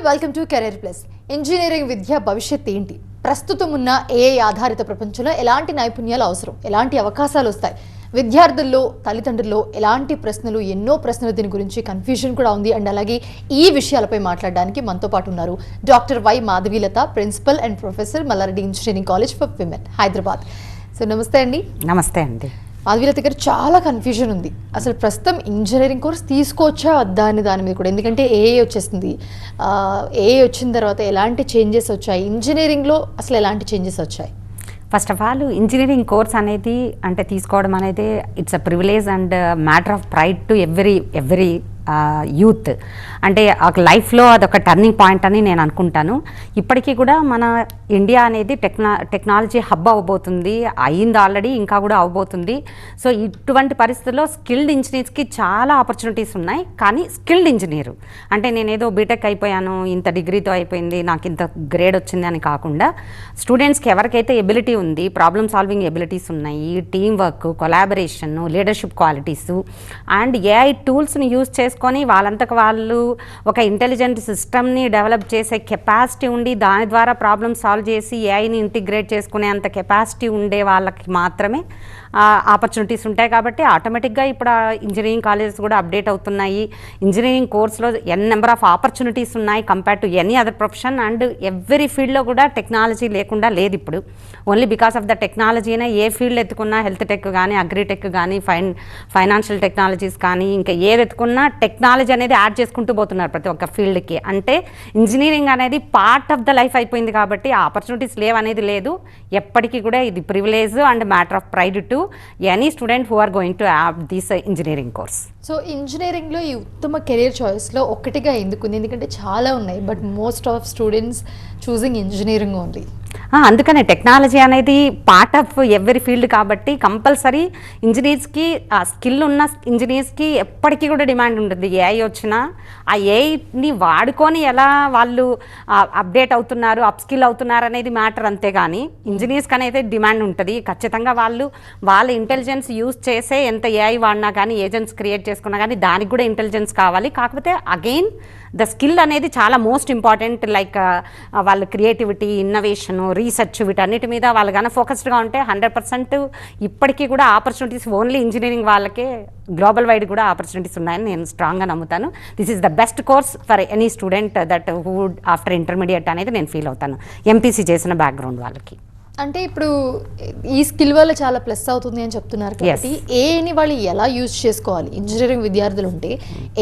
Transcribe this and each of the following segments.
Welcome to career plus. Engineering విద్య భవిష్యత్ ఏంటి? ప్రస్తుతం ఉన్న ఏఐ ఆధారిత ప్రపంచంలో ఎలాంటి నైపుణ్యాలు అవసరం, ఎలాంటి అవకాశాలు వస్తాయి, విద్యార్థుల్లో తల్లిదండ్రుల్లో ఎలాంటి ప్రశ్నలు, ఎన్నో ప్రశ్నలు, దీని గురించి కన్ఫ్యూజన్ కూడా ఉంది. అండ్ అలాగే ఈ విషయాలపై మాట్లాడడానికి మనతో పాటు ఉన్నారు doctor Y Madhavilatha, principal and professor, Mallareddy engineering college for women, Hyderabad. So నమస్తే అండి. నమస్తే అండి. మాధవీలత గారు, చాలా కన్ఫ్యూజన్ ఉంది అసలు ప్రస్తుతం ఇంజనీరింగ్ కోర్స్ తీసుకోవచ్చా వద్దా అని దాని మీద కూడా. ఎందుకంటే ఏఐ వచ్చేసింది. ఏఐ వచ్చిన తర్వాత ఎలాంటి చేంజెస్ వచ్చాయి, ఇంజనీరింగ్లో అసలు ఎలాంటి చేంజెస్ వచ్చాయి? First of all engineering course అనేది అంటే తీసుకోవడం అనేది it's a privilege and matter of pride to every youth. అంటే ఒక లైఫ్లో అదొక టర్నింగ్ పాయింట్ అని నేను అనుకుంటాను. ఇప్పటికీ కూడా మన ఇండియా అనేది టెక్నాలజీ హబ్ అవ్వబోతుంది, అయ్యింది ఆల్రెడీ, ఇంకా కూడా అవ్వబోతుంది. సో ఇటువంటి పరిస్థితుల్లో స్కిల్డ్ ఇంజనీర్స్కి చాలా ఆపర్చునిటీస్ ఉన్నాయి. కానీ స్కిల్డ్ ఇంజనీరు అంటే నేనేదో బీటెక్ అయిపోయాను, ఇంత డిగ్రీతో అయిపోయింది, నాకు ఇంత గ్రేడ్ వచ్చింది అని కాకుండా స్టూడెంట్స్కి ఎవరికైతే ఎబిలిటీ ఉంది, ప్రాబ్లమ్ సాల్వింగ్ ఎబిలిటీస్ ఉన్నాయి, team work, collaboration, leadership qualities and AI టూల్స్ని యూజ్ చేసుకొని వాళ్ళంతకు వాళ్ళు ఒక ఇంటెలిజెంట్ సిస్టమ్ని డెవలప్ చేసే కెపాసిటీ ఉండి దాని ద్వారా ప్రాబ్లమ్ సాల్వ్ చేసి ఏఐని ఇంటిగ్రేట్ చేసుకునే అంత కెపాసిటీ ఉండే వాళ్ళకి మాత్రమే ఆపర్చునిటీస్ ఉంటాయి. కాబట్టి ఆటోమేటిక్గా ఇప్పుడు ఇంజనీరింగ్ కాలేజెస్ కూడా అప్డేట్ అవుతున్నాయి. ఇంజనీరింగ్ కోర్స్లో నెంబర్ ఆఫ్ ఆపర్చునిటీస్ ఉన్నాయి compare to any other profession. And every ఫీల్డ్లో కూడా టెక్నాలజీ లేకుండా లేదు ఇప్పుడు. ఓన్లీ బికాస్ ఆఫ్ ద టెక్నాలజీనే ఏ ఫీల్డ్ ఎత్తుకున్నా, హెల్త్ టెక్ కానీ, అగ్రిటెక్ కానీ, ఫైనాన్షియల్ టెక్నాలజీస్ కానీ, ఇంకా ఏది ఎత్తుకున్నా టెక్నాలజీ అనేది యాడ్ చేసుకుంటూ పోతున్నారు ప్రతి ఒక్క ఫీల్డ్కి. అంటే ఇంజనీరింగ్ అనేది పార్ట్ ఆఫ్ ద లైఫ్ అయిపోయింది కాబట్టి ఆపర్చునిటీస్ లేవనేది లేదు. ఎప్పటికీ కూడా ఇది privilege and matter of pride to any student who are going to have this engineering course. So ఇంజనీరింగ్లో ఈ ఉత్తమ కెరీర్ చాయిస్లో ఒక్కటిగా ఎందుకుంది? ఎందుకంటే చాలా ఉన్నాయి, but most of students choosing engineering only. అందుకనే టెక్నాలజీ అనేది పార్ట్ ఆఫ్ ఎవ్రీ ఫీల్డ్ కాబట్టి కంపల్సరీ ఇంజనీర్స్కి, ఆ స్కిల్ ఉన్న ఇంజనీర్స్కి ఎప్పటికీ కూడా డిమాండ్ ఉంటుంది. ఏఐ వచ్చినా ఆ ఏఐని వాడుకొని ఎలా వాళ్ళు అప్డేట్ అవుతున్నారు, అప్ స్కిల్ అవుతున్నారు అనేది మ్యాటర్. అంతేగాని ఇంజనీర్స్కి అనేది డిమాండ్ ఉంటుంది ఖచ్చితంగా. వాళ్ళ ఇంటెలిజెన్స్ యూజ్ చేసే ఎంత ఏఐ వాడినా కానీ, ఏజెంట్స్ క్రియేట్ చేసుకున్నా కానీ దానికి కూడా ఇంటెలిజెన్స్ కావాలి. కాకపోతే అగైన్ ద స్కిల్ అనేది చాలా మోస్ట్ ఇంపార్టెంట్. లైక్ వాళ్ళ క్రియేటివిటీ, ఇన్నోవేషను, రీసెర్చ్, వీటన్నిటి మీద వాళ్ళు కానీ ఫోకస్డ్గా ఉంటే 100% ఇప్పటికీ కూడా ఆపర్చునిటీస్ ఓన్లీ ఇంజనీరింగ్ వాళ్ళకే గ్లోబల్ వైడ్ కూడా ఆపర్చునిటీస్ ఉన్నాయని నేను స్ట్రాంగ్గా నమ్ముతాను. This is the best course for any student that would after intermediate అనేది నేను ఫీల్ అవుతాను, ఎంపీసీ చేసిన బ్యాక్గ్రౌండ్ వాళ్ళకి. అంటే ఇప్పుడు ఈ స్కిల్ వల్ల చాలా ప్లస్ అవుతుంది అని చెప్తున్నారు కాబట్టి ఏఐని వాళ్ళు ఎలా యూజ్ చేసుకోవాలి? ఇంజనీరింగ్ విద్యార్థులు ఉంటే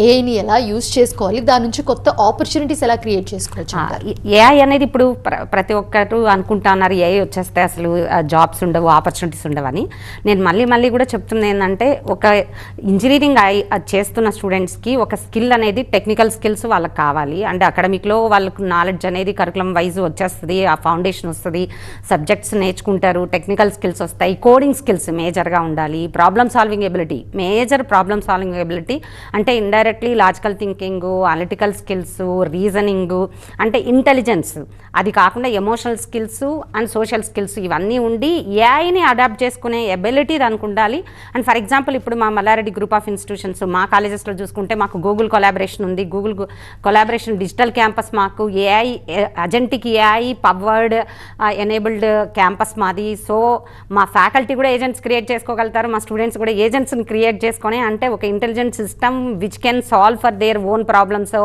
ఏఐని ఎలా యూజ్ చేసుకోవాలి, దాని నుంచి కొత్త ఆపర్చునిటీస్ ఎలా క్రియేట్ చేసుకోవచ్చు? ఏఐ అనేది ఇప్పుడు ప్రతి ఒక్కరు అనుకుంటా ఉన్నారు ఏఐ వచ్చేస్తే అసలు జాబ్స్ ఉండవు, ఆపర్చునిటీస్ ఉండవని. నేను మళ్ళీ కూడా చెప్తున్నా ఏంటంటే, ఒక ఇంజనీరింగ్ చేస్తున్న స్టూడెంట్స్కి ఒక స్కిల్ అనేది, టెక్నికల్ స్కిల్స్ వాళ్ళకి కావాలి. అంటే అకాడమిక్లో వాళ్ళకు నాలెడ్జ్ అనేది కరికులం వైజ్ వచ్చేస్తుంది, ఆ ఫౌండేషన్ వస్తుంది, సబ్జెక్ట్స్ నేర్చుకుంటారు, టెక్నికల్ స్కిల్స్ వస్తాయి, కోడింగ్ స్కిల్స్ మేజర్గా ఉండాలి, problem solving ability, major problem solving ability అంటే indirectly logical thinking, analytical skills, reasoning, అంటే ఇంటెలిజెన్స్. అది కాకుండా emotional skills and social skills ఇవన్నీ ఉండి ఏఐని అడాప్ట్ చేసుకునే ఎబిలిటీ దానికి ఉండాలి. అండ్ ఫర్ ఎగ్జాంపుల్ ఇప్పుడు మా మల్లారెడ్డి గ్రూప్ ఆఫ్ ఇన్స్టిట్యూషన్స్ మా కాలేజెస్లో చూసుకుంటే మాకు గూగుల్ కొలాబరేషన్ ఉంది. గూగుల్ కొలాబరేషన్ డిజిటల్ క్యాంపస్ మాకు AI agentic AI powered enabled campus మాది. సో మా ఫ్యాకల్టీ కూడా ఏజెంట్స్ క్రియేట్ చేసుకోగలుగుతారు, మా స్టూడెంట్స్ కూడా ఏజెంట్స్ని క్రియేట్ చేసుకొని, అంటే ఒక intelligent system which can solve for their own problems,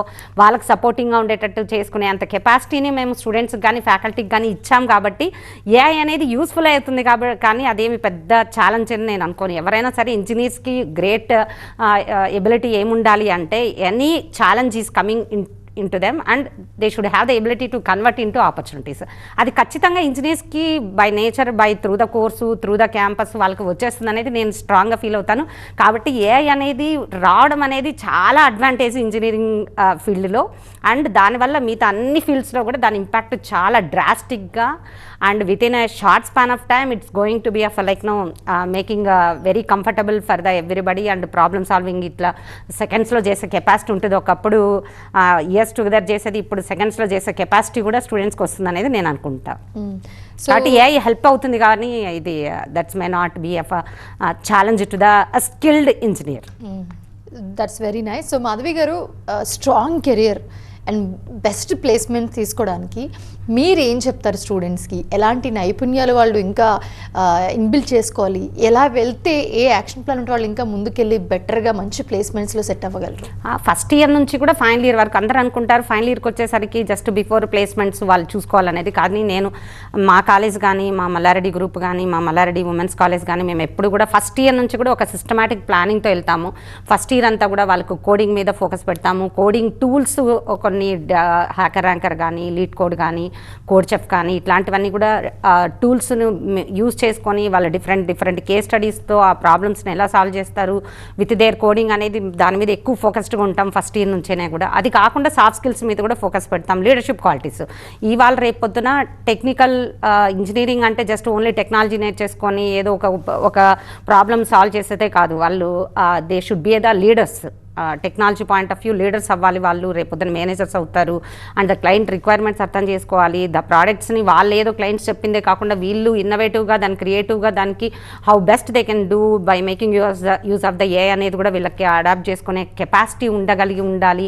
వాళ్ళకి సపోర్టింగ్గా ఉండేటట్టు చేసుకునే అంత కెపాసిటీని మేము స్టూడెంట్స్కి కానీ ఫ్యాకల్టీకి కానీ ఇచ్చాం. కాబట్టి ఏఐ అనేది యూస్ఫుల్ అవుతుంది కాబట్టి, కానీ అదేమి పెద్ద ఛాలెంజ్ అని నేను అనుకోను. ఎవరైనా సరే ఇంజనీర్స్కి గ్రేట్ ఎబిలిటీ ఏముండాలి అంటే, any challenge is coming into them and they should have the ability to convert into opportunities. అది ఖచ్చితంగా ఇంజనీర్స్కి by nature, by through the course, through the campus వాళ్ళకి వచ్చేస్తుంది అనేది నేను స్ట్రాంగ్గా ఫీల్ అవుతాను. కాబట్టి ఏఐ అనేది రావడం అనేది చాలా అడ్వాంటేజ్ ఇంజనీరింగ్ ఫీల్డ్లో. అండ్ దానివల్ల మిగతా అన్ని ఫీల్డ్స్లో కూడా దాని ఇంపాక్ట్ చాలా డ్రాస్టిక్గా and with in a short span of time it's going to be of like making very comfortable for the everybody and problem solving ఇట్లా సెకండ్స్లో చేసే కెపాసిటీ ఉంటుంది. ఒకప్పుడు ఇయర్స్ టుగెదర్ చేసేది ఇప్పుడు సెకండ్స్లో చేసే కెపాసిటీ కూడా స్టూడెంట్స్కి వస్తుంది అనేది నేను అనుకుంటా. కాబట్టి ఏఐ హెల్ప్ అవుతుంది కానీ ఇది that's may not be a challenge to the skilled engineer. That's very nice. So Madhavi garu, strong career and best placement తీసుకోవడానికి మీరు ఏం చెప్తారు స్టూడెంట్స్కి? ఎలాంటి నైపుణ్యాలు వాళ్ళు ఇంకా ఇన్బిల్డ్ చేసుకోవాలి? ఎలా వెళ్తే ఏ యాక్షన్ ప్లాన్ ఉంటే వాళ్ళు ఇంకా ముందుకెళ్ళి బెటర్గా మంచి ప్లేస్మెంట్స్లో సెట్ అవ్వగలరు? ఫస్ట్ ఇయర్ నుంచి కూడా ఫైనల్ ఇయర్ వరకు అందరూ అనుకుంటారు ఫైనల్ ఇయర్కి వచ్చేసరికి జస్ట్ బిఫోర్ ప్లేస్మెంట్స్ వాళ్ళు చూసుకోవాలనేది. కానీ నేను మా కాలేజ్ కానీ, మా మల్లారెడ్డి గ్రూప్ కానీ, మా మల్లారెడ్డి ఉమెన్స్ కాలేజ్ కానీ మేము ఎప్పుడు కూడా ఫస్ట్ ఇయర్ నుంచి కూడా ఒక సిస్టమాటిక్ ప్లానింగ్తో వెళ్తాము. ఫస్ట్ ఇయర్ అంతా కూడా వాళ్ళకు కోడింగ్ మీద ఫోకస్ పెడతాము. కోడింగ్ టూల్స్ కొన్ని హ్యాకర్ ర్యాంకర్ కానీ, లీడ్ కోడ్ కానీ, కోడ్ చెఫ్ కానీ ఇట్లాంటివన్నీ కూడా టూల్స్ను యూజ్ చేసుకొని వాళ్ళ డిఫరెంట్ కేస్ స్టడీస్తో ఆ ప్రాబ్లమ్స్ని ఎలా సాల్వ్ చేస్తారు విత్ దేర్ కోడింగ్ అనేది దాని మీద ఎక్కువ ఫోకస్డ్గా ఉంటాం ఫస్ట్ ఇయర్ నుంచేనే కూడా. అది కాకుండా సాఫ్ట్ స్కిల్స్ మీద కూడా ఫోకస్ పెడతాం. లీడర్షిప్ క్వాలిటీస్ ఇవాళ రేపు పొద్దున టెక్నికల్ ఇంజనీరింగ్ అంటే జస్ట్ ఓన్లీ టెక్నాలజీ నేర్చేసుకొని ఏదో ఒక ప్రాబ్లమ్ సాల్వ్ చేసేదే కాదు. వాళ్ళు they should be the leaders. Technology point of view leaders అవ్వాలి వాళ్ళు. రేపొద్దున మేనేజర్స్ అవుతారు. అండ్ ద క్లయింట్ రిక్వైర్మెంట్స్ అర్థం చేసుకోవాలి. ద ప్రోడక్ట్స్ని వాళ్ళు ఏదో క్లయింట్స్ చెప్పిందే కాకుండా వీళ్ళు ఇన్నోవేటివ్గా దాన్ని క్రియేటివ్గా దానికి how best they can do by making use of the AI అనేది కూడా వీళ్ళకి అడాప్ట్ చేసుకునే కెపాసిటీ ఉండగలిగి ఉండాలి.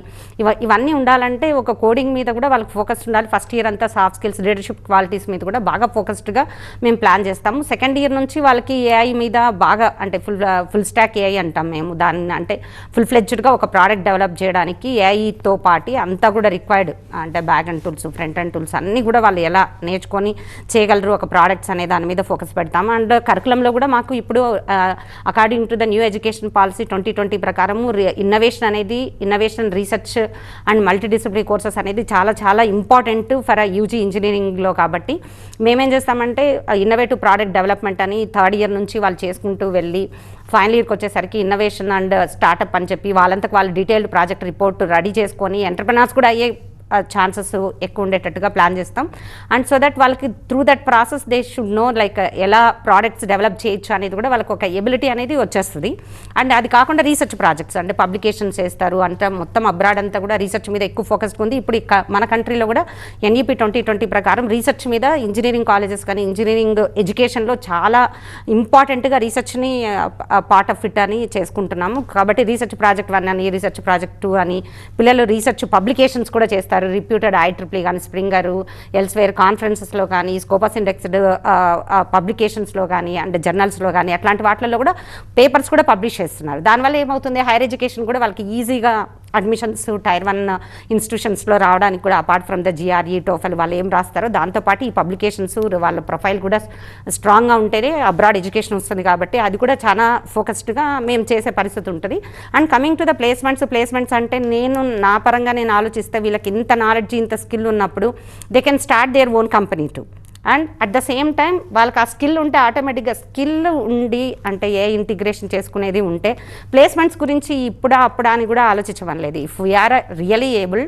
ఇవన్నీ ఉండాలంటే ఒక కోడింగ్ మీద కూడా వాళ్ళకి ఫోకస్ ఉండాలి. ఫస్ట్ ఇయర్ అంతా సాఫ్ట్ స్కిల్స్, లీడర్షిప్ క్వాలిటీస్ మీద కూడా బాగా ఫోకస్డ్గా మేము ప్లాన్ చేస్తాము. సెకండ్ ఇయర్ నుంచి వాళ్ళకి ఏఐ మీద బాగా అంటే ఫుల్ స్టాక్ ఏఐ అంటాం మేము దాన్ని. అంటే ఫుల్ ఫ్లెడ్జ్డ్గా ఒక ప్రోడక్ట్ డెవలప్ చేయడానికి ఏఐతో పాటు అంతా కూడా రిక్వైర్డ్ అంటే back and tools, front and tools అన్నీ కూడా వాళ్ళు ఎలా నేర్చుకొని చేయగలరు ఒక ప్రోడక్ట్స్ అనే దాని మీద ఫోకస్ పెడతాము. అండ్ కరికులంలో కూడా మాకు ఇప్పుడు according to the new education policy 2020 ప్రకారము innovation research and multidisciplinary courses అనేది చాలా చాలా ఇంపార్టెంట్ ఫర్ యూజీ ఇంజనీరింగ్లో. కాబట్టి మేమేం చేస్తామంటే ఇన్నోవేటివ్ ప్రోడక్ట్ డెవలప్మెంట్ అని థర్డ్ ఇయర్ నుంచి వాళ్ళు చేసుకుంటూ వెళ్ళి ఫైనల్ ఇయర్కి వచ్చేసరికి ఇన్నోవేషన్ అండ్ స్టార్టప్ అని చెప్పి వాళ్ళంతకు వాళ్ళు డీటెయిల్డ్ ప్రాజెక్ట్ రిపోర్ట్ రెడీ చేసుకొని ఎంటర్ప్రెనర్స్ కూడా అయ్యే ఛాన్సెస్ ఎక్కువ ఉండేటట్టుగా ప్లాన్ చేస్తాం. అండ్ సో దట్ వాళ్ళకి through that process they should know like ఎలా ప్రోడక్ట్స్ డెవలప్ చేయొచ్చు అనేది కూడా వాళ్ళకి ఒక ఎబిలిటీ అనేది వచ్చేస్తుంది. అండ్ అది కాకుండా రీసెర్చ్ ప్రాజెక్ట్స్ అంటే పబ్లికేషన్స్ చేస్తారు. అంటే మొత్తం అబ్రాడ్ అంతా కూడా రీసెర్చ్ మీద ఎక్కువ ఫోకస్ ఉంది. ఇప్పుడు మన కంట్రీలో కూడా ఎన్ఈపీ 2020 ప్రకారం రీసెర్చ్ మీద ఇంజనీరింగ్ కాలేజెస్ కానీ ఇంజనీరింగ్ ఎడ్యుకేషన్లో చాలా ఇంపార్టెంట్గా రీసెర్చ్ని పార్ట్ ఆఫ్ ఇట్ అని చేసుకుంటున్నాము. కాబట్టి రీసెర్చ్ ప్రాజెక్ట్ 1 అని, రీసెర్చ్ ప్రాజెక్ట్ 2 అని పిల్లలు రీసెర్చ్ పబ్లికేషన్స్ కూడా చేస్తారు. రిప్యూటెడ్ IEEE కానీ, స్ప్రింగరు, ఎల్స్వేర్ కాన్ఫరెన్సెస్లో కానీ, స్కోపస్ ఇండెక్స్డ్ పబ్లికేషన్స్లో కానీ అండ్ జర్నల్స్లో కానీ అట్లాంటి వాటిల్లో కూడా పేపర్స్ కూడా పబ్లిష్ చేస్తున్నారు. దానివల్ల ఏమవుతుంది హైయర్ ఎడ్యుకేషన్ కూడా వాళ్ళకి ఈజీగా అడ్మిషన్స్ టైర్ 1 ఇన్స్టిట్యూషన్స్లో రావడానికి కూడా apart from the GRE, TOEFL వాళ్ళు ఏం రాస్తారో దాంతోపాటు ఈ పబ్లికేషన్స్ వాళ్ళ ప్రొఫైల్ కూడా స్ట్రాంగ్గా ఉంటేనే అబ్రాడ్ ఎడ్యుకేషన్ వస్తుంది. కాబట్టి అది కూడా చాలా ఫోకస్డ్గా మేము చేసే పరిస్థితి ఉంటుంది. And coming to the placements అంటే నా పరంగా నేను ఆలోచిస్తే వీళ్ళకి ఇంత నాలెడ్జ్ ఇంత స్కిల్ ఉన్నప్పుడు they can start their own company to. And at the same time వాళ్ళకి ఆ స్కిల్ ఉంటే ఆటోమేటిక్గా స్కిల్ ఉండి అంటే ఏ ఇంటిగ్రేషన్ చేసుకునేది ఉంటే ప్లేస్మెంట్స్ గురించి అప్పుడా అని కూడా ఆలోచించవనలేదు. If we're really able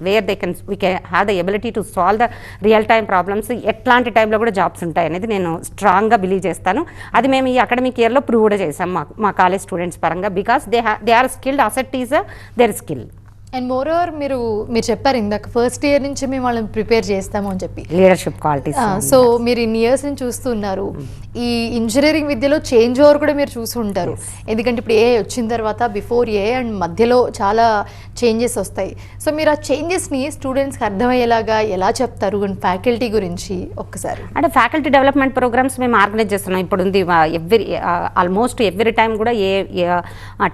where we can have the ability to solve the real time problems ఎట్లాంటి టైంలో కూడా జాబ్స్ ఉంటాయి అనేది నేను స్ట్రాంగ్గా బిలీవ్ చేస్తాను. అది మేము ఈ అకాడమిక్ ఇయర్లో ప్రూవ్ కూడా చేసాం మా కాలేజ్ స్టూడెంట్స్ పరంగా. Because they are skilled, asset is their skill. And moreover మీరు చెప్పారు ఇందాక ఫస్ట్ ఇయర్ నుంచి మేము వాళ్ళని ప్రిపేర్ చేస్తాము అని చెప్పి లీడర్షిప్ క్వాలిటీస్. సో మీరు ఇన్ని ఇయర్స్ నుంచి చూస్తున్నారు. ఈ ఇంజనీరింగ్ విద్యలో చేంజ్ ఓవర్ కూడా మీరు చూసి ఉంటారు. ఎందుకంటే ఇప్పుడు ఏ వచ్చిన తర్వాత బిఫోర్ ఏ అండ్ మధ్యలో చాలా చేంజెస్ వస్తాయి. సో మీరు ఆ చేంజెస్ని స్టూడెంట్స్కి అర్థమయ్యేలాగా ఎలా చెప్తారు? అండ్ ఫ్యాకల్టీ గురించి ఒక్కసారి అంటే ఫ్యాకల్టీ డెవలప్మెంట్ ప్రోగ్రామ్స్ మేము ఆర్గనైజ్ చేస్తున్నాం. ఇప్పుడు ఉంది ఆల్మోస్ట్ ఎవ్రీ టైం కూడా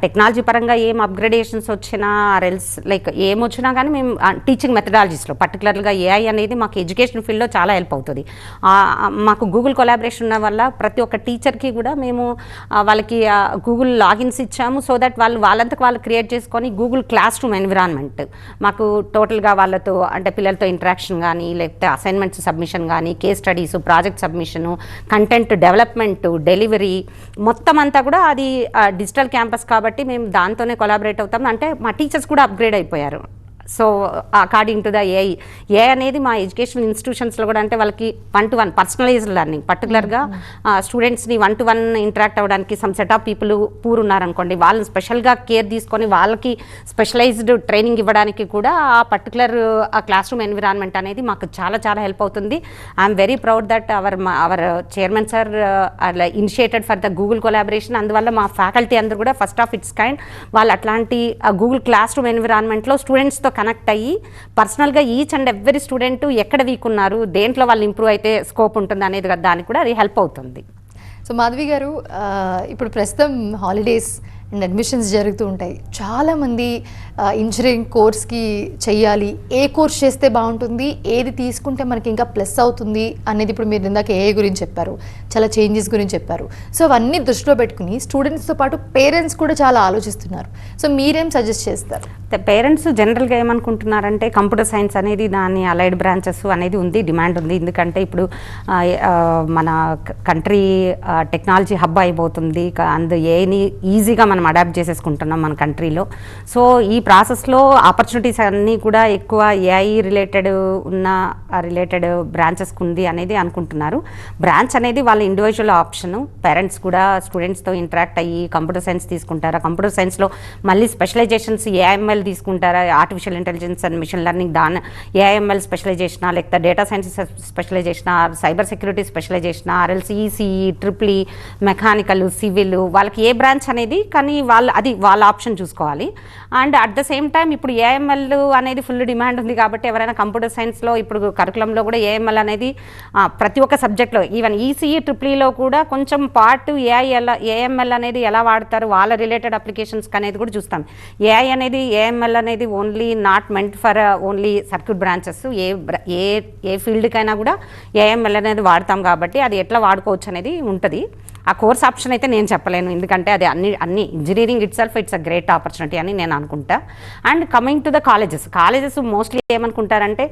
టెక్నాలజీ పరంగా ఏం అప్గ్రేడేషన్స్ వచ్చినా ఆర్ఎల్స్ లైక్ ఏమొచ్చినా కానీ మేము టీచింగ్ మెథడాలజీస్లో పర్టికులర్గా ఏఐ అనేది మాకు ఎడ్యుకేషన్ ఫీల్డ్లో చాలా హెల్ప్ అవుతుంది. మాకు గూగుల్ కొలాబరేషన్ ఉన్న వల్ల ప్రతి ఒక్క టీచర్కి కూడా మేము వాళ్ళకి గూగుల్ లాగిన్స్ ఇచ్చాము. సో దట్ వాళ్ళంతకు వాళ్ళు క్రియేట్ చేసుకొని గూగుల్ క్లాస్ రూమ్ ఎన్విరాన్మెంట్ మాకు టోటల్గా వాళ్ళతో అంటే పిల్లలతో ఇంటరాక్షన్ కానీ లేకపోతే అసైన్మెంట్స్ సబ్మిషన్ కానీ case studies project submission content development delivery మొత్తం అంతా కూడా అది డిజిటల్ క్యాంపస్ కాబట్టి మేము దాంతోనే కొలాబరేట్ అవుతాం. అంటే మా టీచర్స్ కూడా అప్గ్రేడ్ అయిపోయారు. So according to the AI అనేది మా ఎడ్యుకేషనల్ ఇన్స్టిట్యూషన్స్లో కూడా అంటే వాళ్ళకి 1-to-1 పర్సనలైజ్డ్ లెర్నింగ్ పర్టికులర్గా స్టూడెంట్స్ని 1-to-1 ఇంటరాక్ట్ అవ్వడానికి some set of people poor ఉన్నారనుకోండి వాళ్ళని స్పెషల్గా కేర్ తీసుకొని వాళ్ళకి స్పెషలైజ్డ్ ట్రైనింగ్ ఇవ్వడానికి కూడా ఆ పర్టికులర్ ఆ క్లాస్ రూమ్ ఎన్విరాన్మెంట్ అనేది మాకు చాలా చాలా హెల్ప్ అవుతుంది. I'm very proud that hour chairman sir initiated for the Google collaboration. అందువల్ల మా ఫ్యాకల్టీ అందరూ కూడా ఫస్ట్ ఆఫ్ ఇట్స్ కైండ్ వాళ్ళు అట్లాంటి గూగుల్ క్లాస్ రూమ్ ఎన్విరాన్మెంట్లో స్టూడెంట్స్తో కనెక్ట్ అయ్యి పర్సనల్గా ఈచ్ అండ్ ఎవ్రీ స్టూడెంట్ ఎక్కడ వీక్ ఉన్నారు, దేంట్లో వాళ్ళు ఇంప్రూవ్ అయితే స్కోప్ ఉంటుంది అనేది దానికి కూడా అది హెల్ప్ అవుతుంది. సో మాధవి గారు, ఇప్పుడు ప్రస్తుతం హాలిడేస్ అండ్ అడ్మిషన్స్ జరుగుతూ ఉంటాయి. చాలామంది ఇంజనీరింగ్ కోర్స్కి చెయ్యాలి, ఏ కోర్స్ చేస్తే బాగుంటుంది, ఏది తీసుకుంటే మనకి ఇంకా ప్లస్ అవుతుంది అనేది, ఇప్పుడు మీరు ఇందాక ఏ గురించి చెప్పారు, చాలా చేంజెస్ గురించి చెప్పారు. సో అవన్నీ దృష్టిలో పెట్టుకుని స్టూడెంట్స్తో పాటు పేరెంట్స్ కూడా చాలా ఆలోచిస్తున్నారు. సో మీరేం సజెస్ట్ చేస్తారు? పేరెంట్స్ జనరల్గా ఏమనుకుంటున్నారంటే కంప్యూటర్ సైన్స్ అనేది దాని అలైడ్ బ్రాంచెస్ అనేది ఉంది, డిమాండ్ ఉంది. ఎందుకంటే ఇప్పుడు మన కంట్రీ టెక్నాలజీ హబ్ అయిపోతుంది, ఏని ఈజీగా మనం అడాప్ట్ చేసేసుకుంటున్నాం మన కంట్రీలో. సో ఈ ప్రాసెస్లో ఆపర్చునిటీస్ అన్నీ కూడా ఎక్కువ ఏఐ రిలేటెడ్ ఉన్న రిలేటెడ్ బ్రాంచెస్కి ఉంది అనేది అనుకుంటున్నారు. బ్రాంచ్ అనేది వాళ్ళ ఇండివిజువల్ ఆప్షను. పేరెంట్స్ కూడా స్టూడెంట్స్తో ఇంటరాక్ట్ అయ్యి కంప్యూటర్ సైన్స్ తీసుకుంటారా, కంప్యూటర్ సైన్స్లో మళ్ళీ స్పెషలైజేషన్స్ ఏఐఎంఎల్ తీసుకుంటారా, artificial intelligence and machine learning దాని ఏఐఎంఎల్ స్పెషలైజేషనా, లేకపోతే డేటా సైన్స్ స్పెషలైజేషనా, సైబర్ సెక్యూరిటీ స్పెషలైజేషనా, RLC ECE triple mechanical civil, వాళ్ళకి ఏ బ్రాంచ్ అనేది కానీ అది వాళ్ళ ఆప్షన్ చూసుకోవాలి. And at the same time ఇప్పుడు ఏఎంఎల్ అనేది ఫుల్ డిమాండ్ ఉంది కాబట్టి ఎవరైనా కంప్యూటర్ సైన్స్లో ఇప్పుడు కరికులంలో కూడా ఏఎంఎల్ అనేది ప్రతి ఒక్క సబ్జెక్ట్లో, ఈవెన్ ఈసీఈ ట్రిపుల్లో కూడా కొంచెం పార్ట్ ఏఎంఎల్ అనేది ఎలా వాడతారు వాళ్ళ రిలేటెడ్ అప్లికేషన్స్కి అనేది కూడా చూస్తాం. ఏఐ అనేది ఏఎంఎల్ అనేది only not meant for only circuit branches. ఏ ఫీల్డ్కైనా కూడా ఏఎంఎల్ అనేది వాడతాం కాబట్టి అది ఎట్లా వాడుకోవచ్చు అనేది ఉంటుంది. ఆ కోర్స్ ఆప్షన్ అయితే నేను చెప్పలేను, ఎందుకంటే అది అన్ని engineering itself it's a great opportunity అని నేను అనుకుంటా. And coming to the colleges mostly ఏమనుకుంటారంటే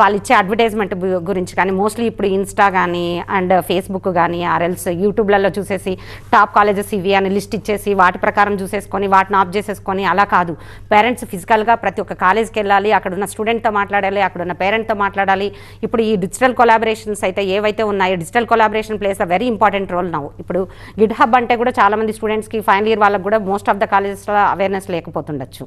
వాళ్ళు ఇచ్చే అడ్వర్టైజ్మెంట్ గురించి కానీ, మోస్ట్లీ ఇప్పుడు ఇన్స్టా కానీ అండ్ ఫేస్బుక్ కానీ ఆర్ఎల్స్ యూట్యూబ్లలో చూసేసి టాప్ కాలేజెస్ ఇవి అని లిస్ట్ ఇచ్చేసి వాటి ప్రకారం చూసేసుకొని వాటిని ఆఫ్ చేసేసుకొని అలా కాదు. పేరెంట్స్ ఫిజికల్గా ప్రతి ఒక్క కాలేజ్కి వెళ్ళాలి, అక్కడ ఉన్న స్టూడెంట్తో మాట్లాడాలి, అక్కడ ఉన్న పేరెంట్తో మాట్లాడాలి. ఇప్పుడు ఈ డిజిటల్ కొలాబరేషన్స్ అయితే ఏవైతే ఉన్నాయో, digital collaboration plays a very important role now. ఇప్పుడు గిట్హబ్ అంటే కూడా చాలామంది స్టూడెంట్స్కి ఫైనల్ ఇయర్ వాళ్ళకి కూడా మోస్ట్ ఆఫ్ ద కాలేజెస్లో అవేర్నెస్ లేకపోతుండొచ్చు.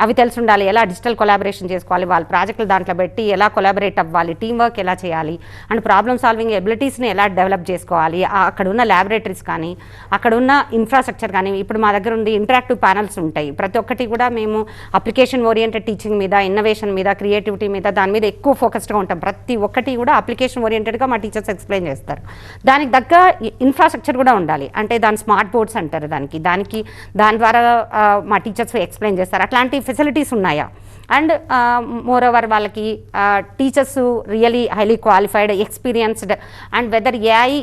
అవి తెలిసి ఉండాలి, ఎలా డిజిటల్ కొలాబరేషన్ చేసుకోవాలి, వాళ్ళ ప్రాజెక్టులు దాంట్లో పెట్టి ఎలా కొలాబరేట్ అవ్వాలి, టీమ్ వర్క్ ఎలా చేయాలి, అండ్ ప్రాబ్లమ్ సాల్వింగ్ ఎబిలిటీస్ని ఎలా డెవలప్ చేసుకోవాలి, అక్కడ ఉన్న ల్యాబొరేటరీస్ కానీ అక్కడ ఉన్న ఇన్ఫ్రాస్ట్రక్చర్ కానీ. ఇప్పుడు మా దగ్గర ఉంది ఇంటరాక్టివ్ ప్యానల్స్ ఉంటాయి. ప్రతి ఒక్కటి కూడా మేము అప్లికేషన్ ఓరియంటెడ్ టీచింగ్ మీద, ఇన్నోవేషన్ మీద, క్రియేటివిటీ మీద, దాని మీద ఎక్కువ ఫోకస్డ్గా ఉంటాం. ప్రతి ఒక్కటి కూడా అప్లికేషన్ ఓరియంటెడ్గా మా టీచర్స్ ఎక్స్ప్లెయిన్ చేస్తారు. దానికి తగ్గ ఇన్ఫ్రాస్ట్రక్చర్ కూడా ఉండాలి, అంటే దాని స్మార్ట్ బోర్డ్స్ అంటారు దాని ద్వారా మా టీచర్స్ ఎక్స్ప్లెయిన్ చేస్తారు. అట్లాంటి ఫెసిలిటీస్ ఉన్నాయా? అండ్ మోర్ ఓవర్ వాళ్ళకి teachers really highly qualified, experienced, and whether AI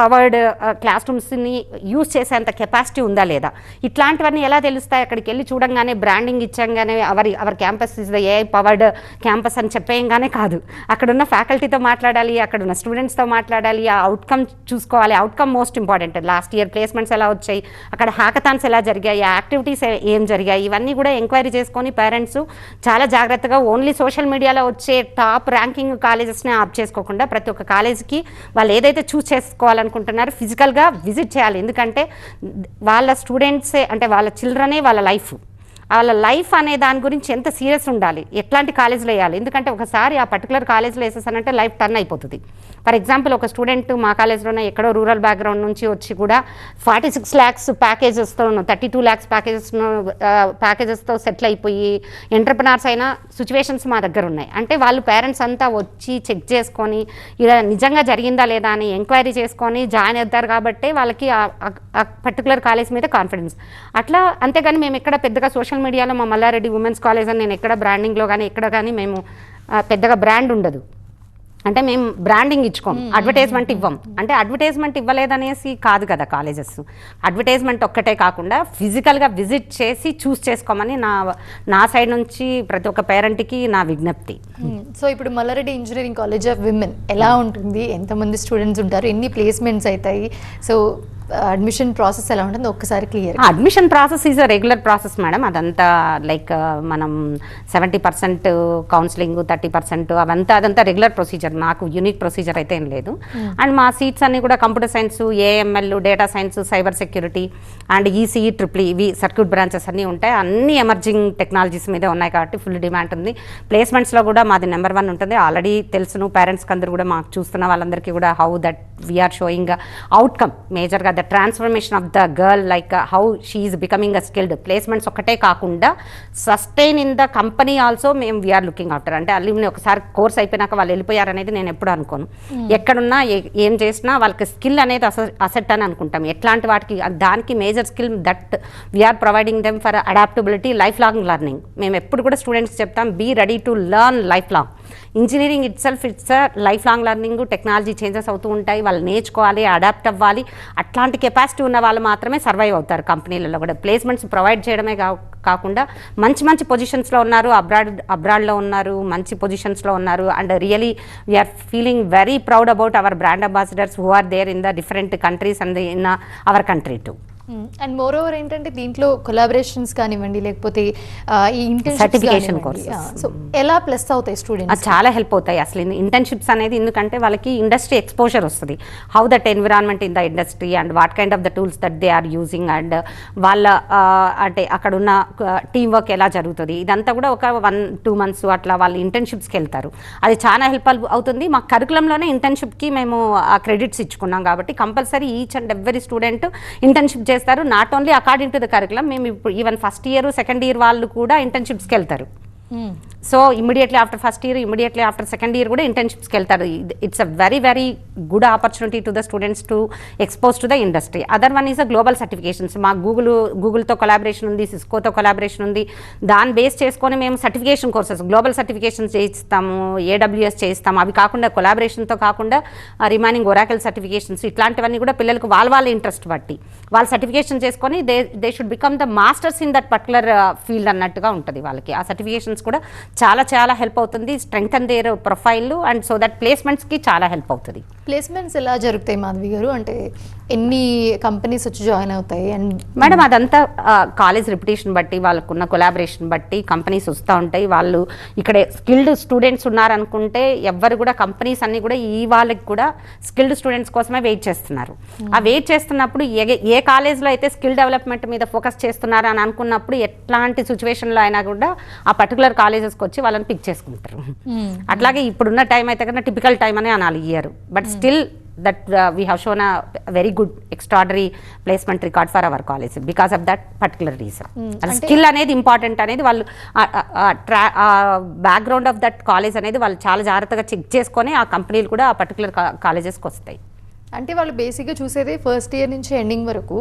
powered class రూమ్స్ని యూజ్ చేసేంత కెపాసిటీ ఉందా లేదా, ఇట్లాంటివన్నీ ఎలా తెలుస్తాయి? అక్కడికి వెళ్ళి చూడంగానే బ్రాండింగ్ ఇచ్చాగానే our campus is the AI powered campus అని చెప్పేయంగానే కాదు. అక్కడున్న ఫ్యాకల్టీతో మాట్లాడాలి, అక్కడున్న స్టూడెంట్స్తో మాట్లాడాలి, ఆ అవుట్కమ్ చూసుకోవాలి. Outcome most important. Last year placements ఎలా వచ్చాయి, అక్కడ హ్యాకథాన్స్ ఎలా జరిగాయి, ఆ యాక్టివిటీస్ ఏం జరిగాయి, ఇవన్నీ కూడా ఎంక్వైరీ చేసుకొని పేరెంట్స్ చాలా జాగ్రత్తగా ఓన్లీ సోషల్ మీడియాలో వచ్చే టాప్ ర్యాంకింగ్ కాలేజెస్ని ఆప్ చేసుకోకుండా ప్రతి ఒక్క కాలేజ్కి వాళ్ళు ఏదైతే చూస్ చేసుకోవాలని అనుకుంటున్నారు ఫిజికల్గా విజిట్ చేయాలి. ఎందుకంటే వాళ్ళ స్టూడెంట్సే, అంటే వాళ్ళ చిల్డ్రనే వాళ్ళ లైఫ్ అనే దాని గురించి ఎంత సీరియస్ ఉండాలి, ఎట్లాంటి కాలేజీలో వేయాలి. ఎందుకంటే ఒకసారి ఆ పర్టికులర్ కాలేజీలో వేసేసానంటే లైఫ్ టర్న్ అయిపోతుంది. ఫర్ ఎగ్జాంపుల్ ఒక స్టూడెంట్ మా కాలేజ్లోనే ఎక్కడో రూరల్ బ్యాక్గ్రౌండ్ నుంచి వచ్చి కూడా 46 lakhs ప్యాకేజెస్తో 32 lakhs ప్యాకేజెస్తో సెటిల్ అయిపోయి ఎంటర్ప్రెనర్స్ అయిన సిచ్యువేషన్స్ మా దగ్గర ఉన్నాయి. అంటే వాళ్ళు పేరెంట్స్ అంతా వచ్చి చెక్ చేసుకొని ఇలా నిజంగా జరిగిందా లేదా అని ఎంక్వైరీ చేసుకొని జాయిన్ అవుతారు కాబట్టి వాళ్ళకి ఆ పర్టికులర్ కాలేజ్ మీద కాన్ఫిడెన్స్. అట్లా అంతేగాని మేము ఎక్కడ పెద్దగా సోషల్ మీడియాలో మా మల్లారెడ్డి ఉమెన్స్ కాలేజ్ అని నేను ఎక్కడ బ్రాండింగ్లో కానీ ఎక్కడ కానీ మేము పెద్దగా బ్రాండ్ ఉండదు. అంటే మేము బ్రాండింగ్ ఇచ్చుకోం, అడ్వర్టైజ్మెంట్ ఇవ్వం. అంటే అడ్వర్టైజ్మెంట్ ఇవ్వలేదనేసి కాదు కదా కాలేజెస్. అడ్వర్టైజ్మెంట్ ఒక్కటే కాకుండా ఫిజికల్గా విజిట్ చేసి చూస్ చేసుకోమని నా సైడ్ నుంచి ప్రతి ఒక్క పేరెంట్కి నా విజ్ఞప్తి. సో ఇప్పుడు Mallareddy engineering college of women ఎలా ఉంటుంది, ఎంతమంది స్టూడెంట్స్ ఉంటారు, ఎన్ని ప్లేస్మెంట్స్ అవుతాయి, సో అడ్మిషన్ ప్రాసెస్ ఎలా ఉంటుంది ఒక్కసారి clear? Admission process is a regular process madam. అదంతా లైక్ మనం 70% కౌన్సిలింగ్, 30% అదంతా రెగ్యులర్ ప్రొసీజర్. నాకు యూనిక్ ప్రొసీజర్ అయితే ఏం లేదు. అండ్ మా సీట్స్ అన్ని కూడా computer science, AML, data science, cyber security and ECE triple ఇవి సర్క్యూట్ బ్రాంచెస్ అన్నీ ఉంటాయి. అన్ని ఎమర్జింగ్ టెక్నాలజీస్ మీద ఉన్నాయి కాబట్టి ఫుల్ డిమాండ్ ఉంది. ప్లేస్మెంట్స్లో కూడా మాది నెంబర్ 1 ఉంటుంది. ఆల్రెడీ తెలుసును పేరెంట్స్కి అందరూ కూడా మాకు చూస్తున్న వాళ్ళందరికీ కూడా how that we're showing outcome. మేజర్గా the transformation of the girl, like how she is becoming a skilled. Placements ఒకటే కాకుండా sustain in the company also మేము వీఆర్ లుకింగ్ ఆఫ్టర్. అంటే అల్యూమిని ఒకసారి కోర్స్ అయిపోయినాక వాళ్ళు వెళ్ళిపోయారనేది నేను ఎప్పుడు అనుకోను. ఎక్కడున్నా ఏం చేసినా వాళ్ళకి స్కిల్ అనేది అసెట్ అని అనుకుంటాం. ఎట్లాంటి వాటికి దానికి major skill that we're providing them for adaptability, life long learning. మేము ఎప్పుడు కూడా స్టూడెంట్స్ చెప్తాం, be ready to learn life long. Engineering itself it's a life long learning. Technology changes అవుతూ ఉంటాయి, వాళ్ళు నేర్చుకోవాలి, అడాప్ట్ అవ్వాలి. అట్లాంటి కెపాసిటీ ఉన్న వాళ్ళు మాత్రమే సర్వైవ్ అవుతారు కంపెనీలలో కూడా. ప్లేస్మెంట్స్ ప్రొవైడ్ చేయడమే కాకుండా మంచి మంచి పొజిషన్స్లో ఉన్నారు, అబ్రాడ్లో ఉన్నారు, మంచి పొజిషన్స్లో ఉన్నారు. And really we're feeling very proud about our brand ambassadors who are there in the different countries and in our country too. And moreover ఏంటంటే దీంట్లో కొలాబరేషన్స్ కానివ్వండి, లేకపోతే ఈ సర్టిఫికేషన్ కోర్సెస్, సో ఎలా ప్లస్ అవుతాయి స్టూడెంట్స్? చాలా help అవుతాయి అసలు ఇంటర్న్షిప్స్ అనేది. ఎందుకంటే వాళ్ళకి ఇండస్ట్రీ ఎక్స్పోజర్ వస్తుంది, how that environment in the industry and what kind of the tools that they are using, and వాళ్ళ అంటే అక్కడ ఉన్న టీమ్ వర్క్ ఎలా జరుగుతుంది, ఇదంతా కూడా ఒక 1-2 months అట్లా వాళ్ళు ఇంటర్న్షిప్స్కి వెళ్తారు. అది చాలా హెల్ప్ అవుతుంది. మా కరికులంలోనే ఇంటర్న్షిప్కి మేము ఆ క్రెడిట్స్ ఇచ్చుకున్నాం కాబట్టి compulsory each and every student internship చేస్తారు. Not only according to the curriculum, మేము ఇప్పుడు even first year second year వాళ్ళు కూడా ఇంటర్న్షిప్స్కి వెళ్తారు. So immediately after first year, immediately after second year కూడా ఇంటర్న్షిప్స్కి వెళ్తారు. It's a very very good opportunity to the students to expose to the industry. Other one is the global certifications. మా గూగుల్తో collaboration ఉంది, సిస్కోతో కొలాబరేషన్ ఉంది. దాన్ని base చేసుకొని మేము సర్టిఫికేషన్ కోర్సెస్, గ్లోబల్ సర్టిఫికేషన్స్ చేయిస్తాము, AWS చేయిస్తాము. అవి కాకుండా కొలాబరేషన్తో కాకుండా రిమైనింగ్ ఒరాకిల్ సర్టిఫికేషన్స్, ఇట్లాంటివన్నీ కూడా పిల్లలకు వాళ్ళ ఇంట్రెస్ట్ బట్టి వాళ్ళు సర్టిఫికేషన్ చేసుకొని they should become the masters in that particular field అన్నట్టుగా ఉంటుంది వాళ్ళకి. ఆ సర్టిఫికేషన్స్ కూడా చాలా చాలా హెల్ప్ అవుతుంది, strengthen their profile, and so that ప్లేస్మెంట్స్కి చాలా హెల్ప్ అవుతుంది. ప్లేస్మెంట్స్ ఎలా జరుగుతాయి మాధవి గారు? అంటే ఎన్ని కంపెనీస్ వచ్చి జాయిన్ అవుతాయి? అండ్ మేడం అదంతా కాలేజ్ రిప్యుటేషన్ బట్టి, వాళ్ళకున్న కొలాబరేషన్ బట్టి కంపెనీస్ వస్తూ ఉంటాయి. వాళ్ళు ఇక్కడే స్కిల్డ్ స్టూడెంట్స్ ఉన్నారనుకుంటే ఎవ్వరు కూడా కంపెనీస్ అన్నీ కూడా ఈ వాళ్ళకి కూడా స్కిల్డ్ స్టూడెంట్స్ కోసమే వెయిట్ చేస్తున్నారు. ఆ వెయిట్ చేస్తున్నప్పుడు ఏ కాలేజ్లో అయితే స్కిల్ డెవలప్మెంట్ మీద ఫోకస్ చేస్తున్నారు అని అనుకున్నప్పుడు ఎట్లాంటి సిచ్యువేషన్లో అయినా కూడా ఆ పర్టికులర్ కాలేజెస్కి వచ్చి వాళ్ళని పిక్ చేసుకుంటారు. అట్లాగే ఇప్పుడున్న టైం అయితే కన్నా టిపికల్ టైం అనే అనాలి year, but still that we have shown a very good extraordinary placement record for our college because of that particular reason. And skill అనేది ఇంపార్టెంట్ అనేది వాళ్ళు బ్యాక్గ్రౌండ్ ఆఫ్ దట్ కాలేజ్ అనేది వాళ్ళు చాలా జాగ్రత్తగా చెక్ చేసుకొని ఆ కంపెనీలు కూడా ఆ పర్టికులర్ కాలేజెస్కి వస్తాయి. అంటే వాళ్ళు బేసిక్గా చూసేది ఫస్ట్ ఇయర్ నుంచి ఎండింగ్ వరకు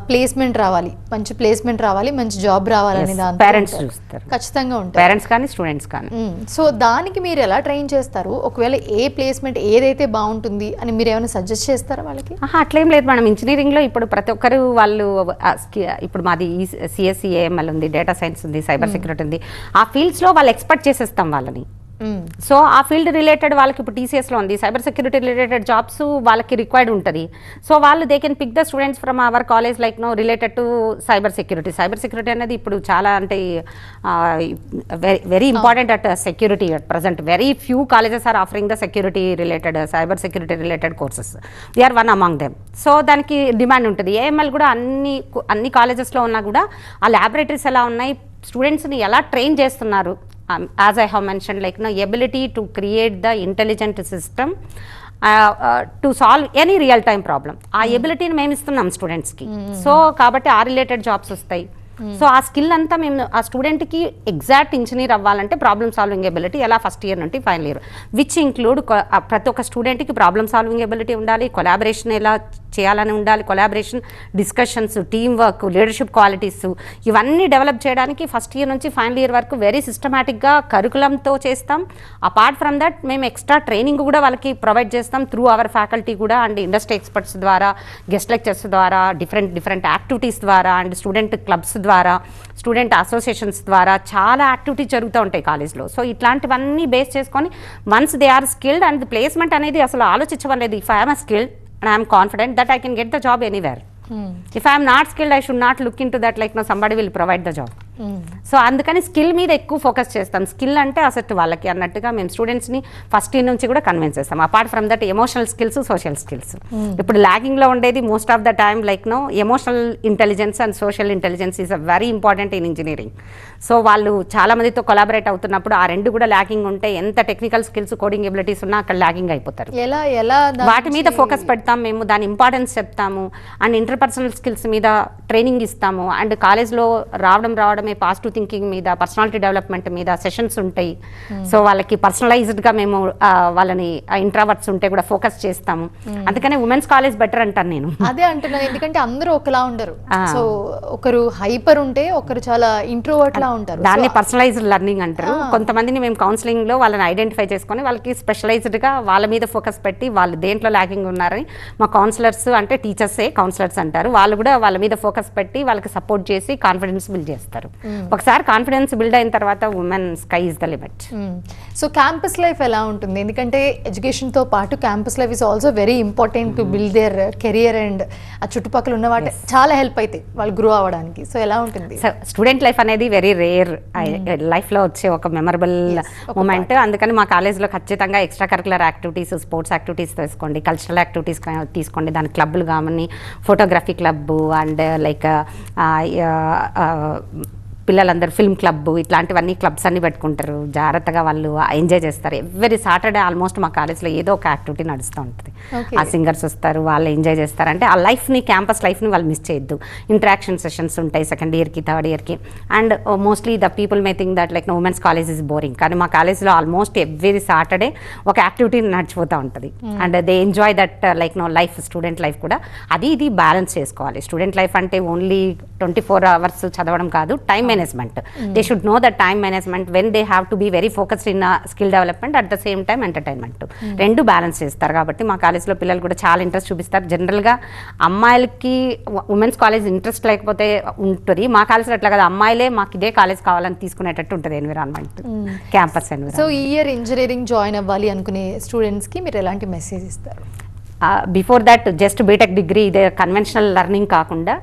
ప్లేస్మెంట్ రావాలి, మంచి ప్లేస్మెంట్ రావాలి, మంచి జాబ్ రావాలని దాని పేరెంట్స్ చూస్తారు, ఖచ్చితంగా ఉంటారు, పేరెంట్స్ కానీ స్టూడెంట్స్ కానీ. సో దానికి మీరు ఎలా ట్రైన్ చేస్తారు? ఒకవేళ ఏ ప్లేస్మెంట్ ఏదైతే బాగుంటుంది అని మీరు ఏమైనా సజెస్ట్ చేస్తారా వాళ్ళకి? అట్లేం లేదు మేడం. ఇంజనీరింగ్లో ఇప్పుడు ప్రతి ఒక్కరు వాళ్ళు ఇప్పుడు మాది CSE AML ఉంది, డేటా సైన్స్ ఉంది, సైబర్ సెక్యూరిటీ ఉంది. ఆ ఫీల్డ్స్లో వాళ్ళు ఎక్స్పెక్ట్ చేసేస్తాం వాళ్ళని. సో ఆ ఫీల్డ్ రిలేటెడ్ వాళ్ళకి ఇప్పుడు TCSలో ఉంది, సైబర్ సెక్యూరిటీ రిలేటెడ్ జాబ్స్ వాళ్ళకి రిక్వైర్డ్ ఉంటుంది. సో వాళ్ళు they can pick the students from our college like no related to cyber security. Cyber security అనేది ఇప్పుడు చాలా అంటే very important at security at present. Very few colleges are offering the security related, cyber security related courses. We're one among them. So దానికి demand ఉంటుంది. AML కూడా అన్ని కాలేజెస్లో ఉన్నా కూడా ఆ ల్యాబొరేటరీస్ ఎలా ఉన్నాయి, స్టూడెంట్స్ని ఎలా ట్రైన్ చేస్తున్నారు, as I have mentioned, like ability to create the intelligent system to solve any real time problem. ఆ ఎబిలిటీని మేము ఇస్తున్నాం స్టూడెంట్స్కి. సో కాబట్టి ఆ రిలేటెడ్ జాబ్స్ వస్తాయి. సో ఆ స్కిల్ అంతా మేము ఆ స్టూడెంట్కి ఎగ్జాక్ట్ ఇంజనీర్ అవ్వాలంటే ప్రాబ్లమ్ సాల్వింగ్ ఎబిలిటీ ఎలా ఫస్ట్ ఇయర్ నుండి ఫైనల్ ఇయర్, విచ్ ఇంక్లూడ్ ప్రతి ఒక్క స్టూడెంట్కి ప్రాబ్లమ్ సాల్వింగ్ ఎబిలిటీ ఉండాలి, కొలాబరేషన్ ఎలా చేయాలని ఉండాలి, collaboration, discussions, team work, leadership qualities, ఇవన్నీ డెవలప్ చేయడానికి ఫస్ట్ ఇయర్ నుంచి ఫైనల్ ఇయర్ వరకు వెరీ సిస్టమేటిక్గా కరికులంతో చేస్తాం. అపార్ట్ ఫ్రమ్ దట్ మేము ఎక్స్ట్రా ట్రైనింగ్ కూడా వాళ్ళకి ప్రొవైడ్ చేస్తాం త్రూ అవర్ ఫ్యాకల్టీ కూడా, అండ్ ఇండస్ట్రీ ఎక్స్పర్ట్స్ ద్వారా, గెస్ట్ లెక్చర్స్ ద్వారా, డిఫరెంట్ యాక్టివిటీస్ ద్వారా, అండ్ స్టూడెంట్ క్లబ్స్ ద్వారా, స్టూడెంట్ అసోసియేషన్స్ ద్వారా చాలా యాక్టివిటీస్ జరుగుతూ ఉంటాయి కాలేజ్లో. సో ఇట్లాంటివన్నీ బేస్ చేసుకొని once they are skilled, and placement అనేది అసలు ఆలోచించవలేదు. If I'm skilled and I am confident that I can get the job anywhere. If I am not skilled, I should not look into that like no somebody will provide the job. So అందుకని skill మీద ఎక్కువ focus చేస్తాం. Skill అంటే asset వాళ్ళకి అన్నట్టుగా మేము స్టూడెంట్స్ని first year నుంచి కూడా కన్విన్స్ చేస్తాం. Apart from that emotional skills, social skills. ఇప్పుడు ల్యాగింగ్లో ఉండేది most of the time like no emotional intelligence and social intelligence is a very important in engineering. So వాళ్ళు చాలా మందితో కొలాబరేట్ అవుతున్నప్పుడు ఆ రెండు కూడా ల్యాగింగ్ ఉంటే ఎంత టెక్నికల్ స్కిల్స్, కోడింగ్ ఎబిలిటీస్ ఉన్నా అక్కడ ల్యాగింగ్ అయిపోతారు. వాటి మీద ఫోకస్ పెడతాం మేము, దాని ఇంపార్టెన్స్ చెప్తాము అండ్ ఇంటర్పర్సనల్ స్కిల్స్ మీద ట్రైనింగ్ ఇస్తాము. అండ్ కాలేజ్లో రావడమే పాజిటివ్ థింకింగ్ మీద, పర్సనాలిటీ డెవలప్మెంట్ మీద సెషన్స్ ఉంటాయి. సో వాళ్ళకి పర్సనలైజ్డ్గా మేము వాళ్ళని ఇంట్రావర్ట్స్ ఉంటే కూడా ఫోకస్ చేస్తాము. అందుకనే ఉమెన్స్ కాలేజ్ బెటర్ అంటాను నేను. అదే అంటున్నాను, ఎందుకంటే అందరూ ఒకలా ఉండరు. సో ఒకరు హైపర్ ఉంటే ఒకరు చాలా ఇంట్రోవర్ట్ లా ఉంటారు. దాన్ని పర్సనలైజ్డ్ లెర్నింగ్ అంటారు. కొంతమందిని మేము కౌన్సిలింగ్లో వాళ్ళని ఐడెంటిఫై చేసుకొని వాళ్ళకి స్పెషలైజ్డ్గా వాళ్ళ మీద ఫోకస్ పెట్టి వాళ్ళు దేంట్లో ల్యాగింగ్ ఉన్నారని మా కౌన్సిలర్స్, అంటే టీచర్సే కౌన్సిలర్స్ అంటారు, వాళ్ళు కూడా వాళ్ళ మీద ఫోకస్ పెట్టి వాళ్ళకి సపోర్ట్ చేసి కాన్ఫిడెన్స్ బిల్డ్ చేస్తారు. ఒకసారి కాన్ఫిడెన్స్ బిల్డ్ అయిన తర్వాత women sky is the limit. So campus life ఎలా ఉంటుంది? ఎందుకంటే ఎడ్యుకేషన్తో పాటు campus life is also very important to build their career and ఆ చుట్టుపక్కల ఉన్న వాటి చాలా హెల్ప్ అవుతాయి వాళ్ళు గ్రో అవ్వడానికి. సో ఎలా ఉంటుంది? స్టూడెంట్ లైఫ్ అనేది వెరీ రేర్ లైఫ్లో వచ్చే ఒక మెమరబుల్ మూమెంట్. అందుకని మా కాలేజ్లో ఖచ్చితంగా extra curricular activities, sports activities తీసుకోండి, కల్చరల్ యాక్టివిటీస్ తీసుకోండి, దాని క్లబ్లు కావని ఫోటోగ్రఫీ క్లబ్ అండ్ లైక్ పిల్లలందరూ ఫిల్మ్ క్లబ్, ఇట్లాంటివన్నీ క్లబ్స్ అన్ని పెట్టుకుంటారు. జాగ్రత్తగా వాళ్ళు ఎంజాయ్ చేస్తారు. ఎవ్రీ సాటర్డే ఆల్మోస్ట్ మా కాలేజ్లో ఏదో ఒక యాక్టివిటీ నడుస్తూ ఉంటుంది. ఆ సింగర్స్ వస్తారు, వాళ్ళు ఎంజాయ్ చేస్తారు. అంటే ఆ లైఫ్ని, క్యాంపస్ లైఫ్ని వాళ్ళు మిస్ చేయొద్దు. ఇంటరాక్షన్ సెషన్స్ ఉంటాయి సెకండ్ ఇయర్కి, థర్డ్ ఇయర్కి. And mostly the people may think that like women's college is boring, కానీ మా కాలేజ్లో ఆల్మోస్ట్ ఎవ్రీ సాటర్డే ఒక యాక్టివిటీ నడిచిపోతూ ఉంటుంది. And they enjoy that like life, student life కూడా అది ఇది బ్యాలెన్స్ చేసుకోవాలి. స్టూడెంట్ లైఫ్ అంటే ఓన్లీ 24 hours చదవడం కాదు, time management. They should know the time management when they have to be very focused in skill development at the same time entertainment. రెండు balance చేస్తారు. కాబట్టి మా కాలేజ్లో పిల్లలు కూడా చాలా ఇంట్రెస్ట్ చూపిస్తారు. జనరల్గా అమ్మాయిలకి ఉమెన్స్ కాలేజ్ ఇంట్రెస్ట్ లేకపోతే ఉంటుంది, మా కాలేజ్లో అట్లా కదా, అమ్మాయిలే మాకు ఇదే కాలేజ్ కావాలని తీసుకునేటట్టు ఉంటుంది ఎన్విరాన్మెంట్, క్యాంపస్ ఎన్విరాన్మెంట్. సో ఈ ఇయర్ ఇంజనీరింగ్ జాయిన్ అవ్వాలి అనుకునే స్టూడెంట్స్కి మీరు ఎలాంటి మెసేజ్ ఇస్తారు? Before that just BTech degree ఇదే కన్వెన్షనల్ లెర్నింగ్ కాకుండా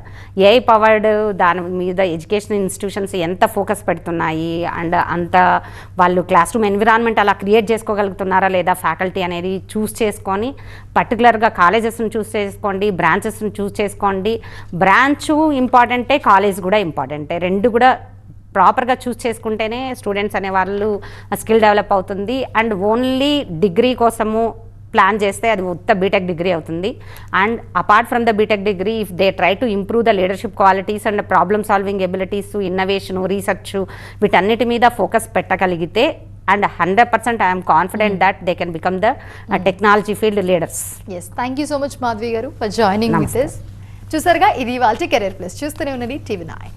ఏఐ పవర్డ్ దాని మీద ఎడ్యుకేషన్ ఇన్స్టిట్యూషన్స్ ఎంత ఫోకస్ పెడుతున్నాయి అండ్ అంత వాళ్ళు క్లాస్ రూమ్ ఎన్విరాన్మెంట్ అలా క్రియేట్ చేసుకోగలుగుతున్నారా లేదా ఫ్యాకల్టీ అనేది చూస్ చేసుకొని, పర్టికులర్గా కాలేజెస్ని చూస్ చేసుకోండి, బ్రాంచెస్ని చూస్ చేసుకోండి. బ్రాంచు ఇంపార్టెంటే, కాలేజ్ కూడా ఇంపార్టెంటే. రెండు కూడా ప్రాపర్గా చూస్ చేసుకుంటేనే స్టూడెంట్స్ అనే వాళ్ళు స్కిల్ డెవలప్ అవుతుంది. అండ్ ఓన్లీ డిగ్రీ కోసము ప్లాన్ చేస్తే అది ఉత్త బీటెక్ డిగ్రీ అవుతుంది. And apart from the BTech degree, if they try to improve the leadership qualities and problem solving abilities, innovation, research, వీటన్నిటి మీద ఫోకస్ పెట్టగలిగితే and 100% I'm confident that they can become the technology field leaders. Yes, thank you so much Madhavi గారు for joining with us. చూసారుగా, ఇది వాళ్ళ career plus. చూస్తూనే ఉన్నది TV9.